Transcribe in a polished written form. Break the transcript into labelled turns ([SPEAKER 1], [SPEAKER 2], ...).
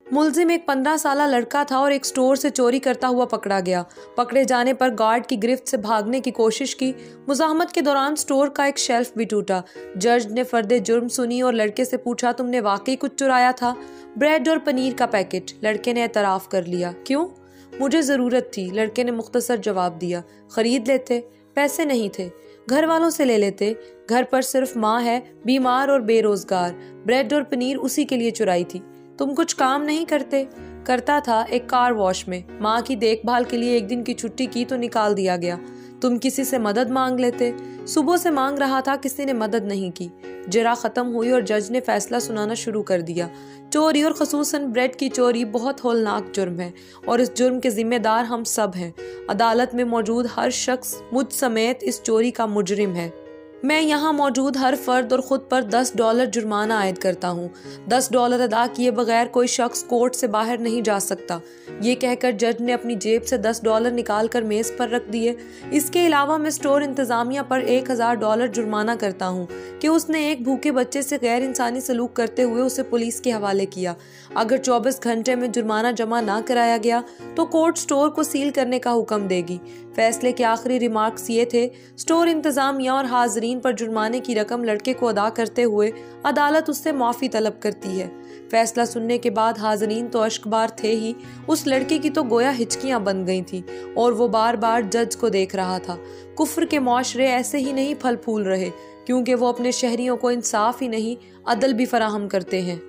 [SPEAKER 1] मुलजिम एक 15 साला लड़का था और एक स्टोर से चोरी करता हुआ पकड़ा गया। पकड़े जाने पर गार्ड की गिरफ्त से भागने की कोशिश की। मुज़ाहमत के दौरान स्टोर का एक शेल्फ भी टूटा। जज ने फर्दे जुर्म सुनी और लड़के से पूछा, तुमने वाकई कुछ चुराया था? ब्रेड और पनीर का पैकेट। लड़के ने एतराफ़ कर लिया। क्यों? मुझे ज़रूरत थी, लड़के ने मुख्तसर जवाब दिया। खरीद लेते? पैसे नहीं थे, घर वालों से ले लेते। घर पर सिर्फ माँ है, बीमार और बेरोजगार। ब्रेड और पनीर उसी के लिए चुराई थी। तुम कुछ काम नहीं करते? करता था, एक कार वॉश में। माँ की देखभाल के लिए एक दिन की छुट्टी की तो निकाल दिया गया। तुम किसी से मदद मांग लेते? सुबह से मांग रहा था, किसी ने मदद नहीं की। जरा खत्म हुई और जज ने फैसला सुनाना शुरू कर दिया। चोरी और खसूसन ब्रेड की चोरी बहुत हौलनाक जुर्म है और इस जुर्म के जिम्मेदार हम सब हैं। अदालत में मौजूद हर शख्स मुझ समेत इस चोरी का मुजरिम है। मैं यहाँ मौजूद हर फर्द और खुद पर $10 जुर्माना आयद करता हूँ। $10 अदा किए बगैर कोई शख्स कोर्ट से बाहर नहीं जा सकता। ये कहकर जज ने अपनी जेब से $10 निकाल कर मेज़ पर रख दिए। इसके अलावा मैं स्टोर इंतज़ामिया पर $1000 जुर्माना करता हूँ कि उसने एक भूखे बच्चे से गैर इंसानी सलूक करते हुए उसे पुलिस के हवाले किया। अगर 24 घंटे में जुर्माना जमा ना कराया गया तो कोर्ट स्टोर को सील करने का हुक्म देगी। फैसले के आखिरी रिमार्क्स ये थे, स्टोर इंतज़ामिया और हाज़रीन पर जुर्माने की रकम लड़के को अदा करते हुए अदालत उससे माफ़ी तलब करती है। फैसला सुनने के बाद हाज़रीन तो अश्कबार थे ही, उस लड़के की तो गोया हिचकियां बन गई थी और वो बार बार जज को देख रहा था। कुफ्र के मुआशरे ऐसे ही नहीं फल फूल रहे, क्योंकि वो अपने शहरियों को इंसाफ ही नहीं, अदल भी फराहम करते हैं।